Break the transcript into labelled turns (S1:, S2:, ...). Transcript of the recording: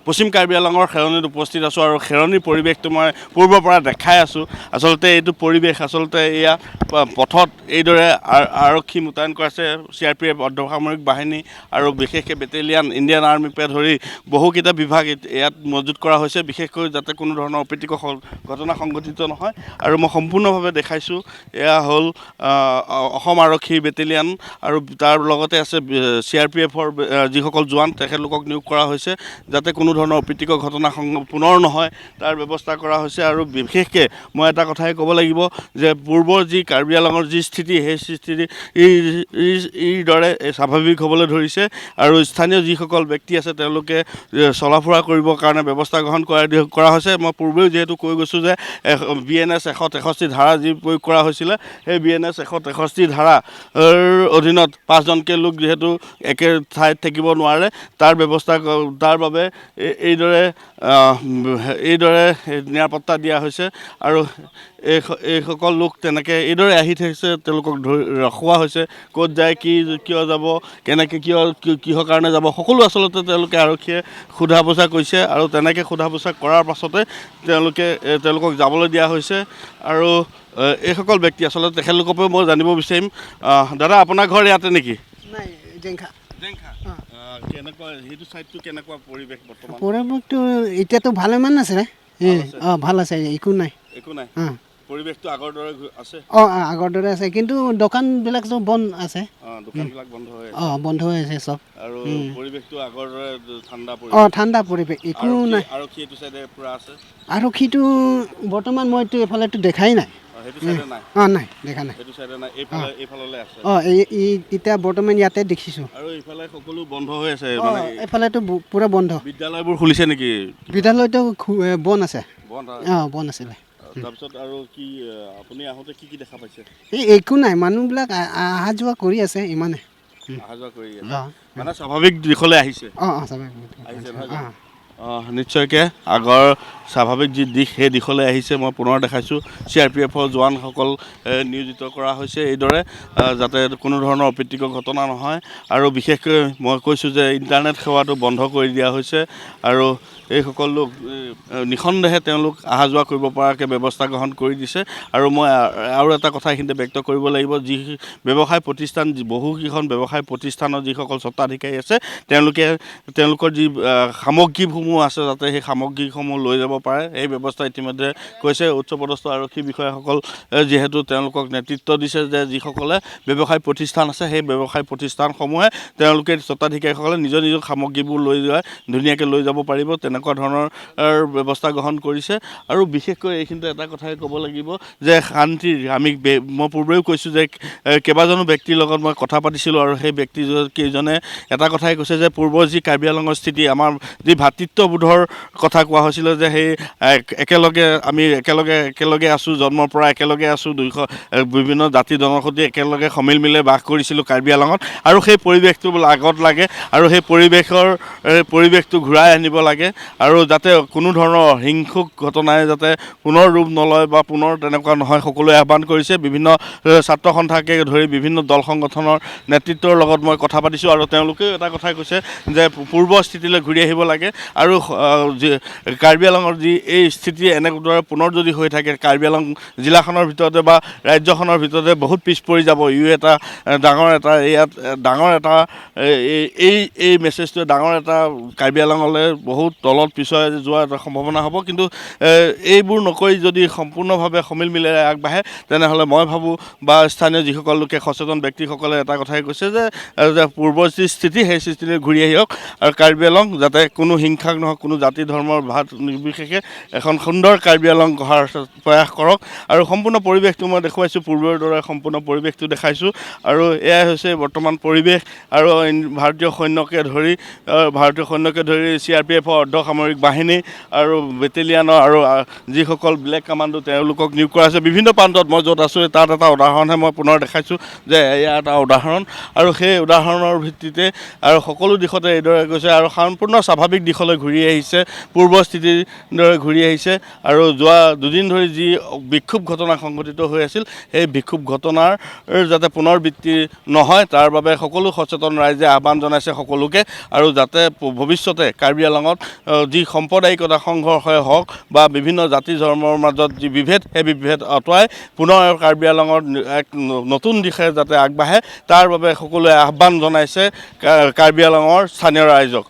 S1: পশ্চিম কাৰ্বি আংলঙৰ খেৰণিত উপস্থিত আছোঁ আৰু খেৰণিৰ পৰিৱেশটো মই পূৰ্বৰ পৰা দেখাই আছোঁ। আচলতে এইটো পৰিৱেশ আচলতে এয়া পথত এইদৰে আৰক্ষী মোতায়েন কৰা আছে, CRPF অৰ্ধসামৰিক বাহিনী আৰু বিশেষকৈ বেটেলিয়ান, ইণ্ডিয়ান আৰ্মিকে ধৰি বহুকেইটা বিভাগ ইয়াত মজুত কৰা হৈছে, বিশেষকৈ যাতে কোনো ধৰণৰ অপ্ৰীতিকৰ ঘটনা সংঘটিত নহয়। আৰু মই সম্পূৰ্ণভাৱে দেখাইছোঁ, এয়া হ'ল অসম আৰক্ষী বেটেলিয়ান আৰু তাৰ লগতে আছে CRPFৰ যিসকল জোৱান তেখেতলোকক নিয়োগ কৰা হৈছে, যাতে কোনো ধৰণৰ অপ্ৰীতিকৰ ঘটনা পুনৰ নহয় তাৰ ব্যৱস্থা কৰা হৈছে। আৰু বিশেষকৈ মই এটা কথাই ক'ব লাগিব যে পূৰ্বৰ যি কাৰ্বি আংলঙৰ যি স্থিতি, সেই স্থিতি দৰে স্বাভাৱিক হ'বলৈ ধৰিছে আৰু স্থানীয় যিসকল ব্যক্তি আছে তেওঁলোকে চলা ফুৰা কৰিবৰ কাৰণে ব্যৱস্থা গ্ৰহণ কৰা হৈছে। মই পূৰ্বেও যিহেতু কৈ গৈছোঁ যে BNS 163 ধাৰা যি প্ৰয়োগ কৰা হৈছিলে, সেই BNS 163 ধাৰাৰ অধীনত 5জনকৈ লোক যিহেতু একে ঠাইত থাকিব নোৱাৰে, তাৰ বাবে এইদৰে নিৰাপত্তা দিয়া হৈছে। আৰু এইসকল লোক তেনেকৈ এইদৰে আহি থাকিছে, তেওঁলোকক ৰখোৱা হৈছে, ক'ত যায়, কিয় যাব, কেনেকৈ কিহৰ কাৰণে যাব, সকলো আচলতে আৰক্ষীয়ে সোধা পোছা কৰিছে আৰু তেনেকৈ সোধা পোছা কৰাৰ পাছতে তেওঁলোকক যাবলৈ দিয়া হৈছে। আৰু এইসকল ব্যক্তি আচলতে তেখেতলোকৰ পৰাও মই জানিব বিচাৰিম। দাদা, আপোনাৰ ঘৰ ইয়াতে নেকি?
S2: নাই, জেংখা।
S1: কেনেকুৱা সেইটো ছাইডটো কেনেকুৱা পৰিৱেশ বৰ্তমান?
S2: পৰিৱেশটো এতিয়াতো ভালেমান আছে। ভাল আছে, একো নাই।
S1: পৰিৱেশটো আগৰ দৰে আছে?
S2: আগৰ দৰে আছে, কিন্তু দোকানবিলাক চব বন্ধ আছে।
S1: দোকানবিলাক বন্ধ হৈ আছে?
S2: বন্ধ হৈ আছে চব।
S1: আৰু পৰিৱেশটো আগৰ দৰে ঠাণ্ডা পৰিৱেশ?
S2: ঠাণ্ডা পৰিৱেশ, একো নাই।
S1: আৰক্ষী এইটো চাইডে পুৰা আছে?
S2: আৰক্ষীটো বৰ্তমান মইতো এইফালেতো দেখাই নাই।
S1: সেইটো চাইডে নাই?
S2: নাই, দেখা নাই।
S1: সেইটো চাইডে নাই, এইফাললৈ আছে?
S2: এতিয়া বৰ্তমান ইয়াতে দেখিছোঁ।
S1: আৰু এইফালে সকলো বন্ধ হৈ আছে?
S2: এইফালেতো পুৰা বন্ধ।
S1: বিদ্যালয়বোৰ খুলিছে নেকি?
S2: বিদ্যালয়টো বন্ধ আছে। বন্ধ আছিলে।
S1: তাৰপিছত আৰু কি আপুনি আহোঁতে কি দেখা পাইছে?
S2: একো নাই, মানুহবিলাক অহা যোৱা কৰি আছে, ইমানে
S1: অহা যোৱা কৰি আছে, মানে স্বাভাৱিক দিশলৈ আহিছে? নিশ্চয়কৈ আগৰ স্বাভাৱিক যি দিশ, সেই দিশলৈ আহিছে। মই পুনৰ দেখাইছোঁ, CRPFৰ জোৱানসকল নিয়োজিত কৰা হৈছে এইদৰে, যাতে কোনো ধৰণৰ অপ্ৰীতিকৰ ঘটনা নহয়। আৰু বিশেষকৈ মই কৈছোঁ যে ইণ্টাৰনেট সেৱাটো বন্ধ কৰি দিয়া হৈছে আৰু এইসকল লোক নিঃসন্দেহে তেওঁলোক অহা যোৱা কৰিব পৰাকৈ ব্যৱস্থা গ্ৰহণ কৰি দিছে। আৰু মই আৰু এটা কথা এইখিনিতে ব্যক্ত কৰিব লাগিব, যি ব্যৱসায় প্ৰতিষ্ঠান, বহুকেইখন ব্যৱসায় প্ৰতিষ্ঠানৰ যিসকল স্বত্বাধিকাৰী আছে, তেওঁলোকৰ যি সামগ্ৰীসমূহ আছে, যাতে সেই সামগ্ৰীসমূহ লৈ যাব পাৰে, এই ব্যৱস্থা ইতিমধ্যে কৈছে। উচ্চপদস্থ আৰক্ষী বিষয়াসকল যিহেতু তেওঁলোকক নেতৃত্ব দিছে যে যিসকলে ব্যৱসায় প্ৰতিষ্ঠান আছে, সেই ব্যৱসায় প্ৰতিষ্ঠানসমূহে তেওঁলোকে স্বত্বাধিকাৰীসকলে নিজৰ সামগ্ৰীবোৰ লৈ যায়, ধুনীয়াকৈ লৈ যাব পাৰিব, তেনেকুৱা ধৰণৰ ব্যৱস্থা গ্ৰহণ কৰিছে। আৰু বিশেষকৈ এইখিনিতে এটা কথাই ক'ব লাগিব যে মই পূৰ্বেও কৈছোঁ যে কেইবাজনো ব্যক্তিৰ লগত মই কথা পাতিছিলোঁ আৰু সেই ব্যক্তিকেইজনে এটা কথাই কৈছে যে পূৰ্বৰ যি কাৰ্বি আংলঙৰ স্থিতি, আমাৰ যি ভাতৃত্ববোধৰ কথা কোৱা হৈছিলে, যে সেই আমি একেলগে আছোঁ, জন্মৰ পৰা একেলগে আছোঁ, বিভিন্ন জাতি জনগোষ্ঠী একেলগে সমিল মিলে বাস কৰিছিলোঁ কাৰ্বি আংলঙত, আৰু সেই পৰিৱেশটো আগত লাগে আৰু সেই পৰিৱেশটো ঘূৰাই আনিব লাগে, আৰু যাতে কোনো ধৰণৰ হিংসুক ঘটনাই যাতে পুনৰ ৰূপ নলয় বা পুনৰ তেনেকুৱা নহয়, সকলোৱে আহ্বান কৰিছে। বিভিন্ন ছাত্ৰ সন্থাকে ধৰি বিভিন্ন দল সংগঠনৰ নেতৃত্বৰ লগত মই কথা পাতিছোঁ আৰু তেওঁলোকেও এটা কথাই কৈছে যে পূৰ্বৰ স্থিতিলৈ ঘূৰি আহিব লাগে। আৰু কাৰ্বি আংলঙৰ যি এই স্থিতি এনেদৰে পুনৰ যদি হৈ থাকে, কাৰ্বি আংলং জিলাখনৰ ভিতৰতে বা ৰাজ্যখনৰ ভিতৰতে বহুত পিছ পৰি যাব। এই মেছেজটোৱে ডাঙৰ এটা কাৰ্বি আংলঙলৈ বহুত তলত পিছুৱাই যোৱা এটা সম্ভাৱনা হ'ব। কিন্তু এইবোৰ নকৰি যদি সম্পূৰ্ণভাৱে সমিল মিলেৰে আগবাঢ়ে, তেনেহ'লে মই ভাবোঁ বা স্থানীয় যিসকল লোকে সচেতন ব্যক্তিসকলে এটা কথাই কৈছে যে পূৰ্বৰ যি স্থিতি, সেই স্থিতিলৈ ঘূৰি আহিওক আৰু কাৰ্বি আংলং যাতে কোনো হিংসাক নহয়, কোনো জাতি ধৰ্মৰ ভাত নিৰ্বিশেষে এখন সুন্দৰ কাৰ্বি আংলং গঢ়াৰ প্ৰয়াস কৰক। আৰু সম্পূৰ্ণ পৰিৱেশটো মই দেখুৱাইছোঁ, পূৰ্বৰ দৰে সম্পূৰ্ণ পৰিৱেশটো দেখাইছোঁ। আৰু এয়াই হৈছে বৰ্তমান পৰিৱেশ। আৰু ভাৰতীয় সৈন্যকে ধৰি CRPFৰ অৰ্ধসামৰিক বাহিনী আৰু বেটেলিয়ানৰ আৰু যিসকল ব্লেক কামাণ্ডো, তেওঁলোকক নিয়োগ কৰা হৈছে বিভিন্ন প্ৰান্তত। মই য'ত আছোঁ তাত এটা উদাহৰণহে মই পুনৰ দেখাইছোঁ যে এয়া এটা উদাহৰণ, আৰু সেই উদাহৰণৰ ভিত্তিতে আৰু সকলো দিশতে এইদৰে গৈছে আৰু সম্পূৰ্ণ স্বাভাৱিক দিশলৈ ঘূৰি আহিছে, পূৰ্ব স্থিতিৰ দৰে ঘূৰি আহিছে আৰু যোৱা দুদিন ধৰি যি বিক্ষোভ ঘটনা সংঘটিত হৈ আছিল সেই বিক্ষোভ ঘটনাৰ যাতে পুনৰাবৃত্তি নহয় তাৰ বাবে সকলো সচেতন ৰাইজে আহ্বান জনাইছে সকলোকে আৰু যাতে ভৱিষ্যতে কাৰ্বি আংলঙত যি সাম্প্ৰদায়িকতা সংঘৰ্ষই হওক বা বিভিন্ন জাতি ধৰ্মৰ মাজত যি বিভেদ সেই বিভেদ আঁতৰাই পুনৰ কাৰ্বি আংলঙৰ এক নতুন দিশে যাতে আগবাঢ়ে তাৰ বাবে সকলোৱে আহ্বান জনাইছে কাৰ্বি আংলঙৰ স্থানীয় ৰাইজক।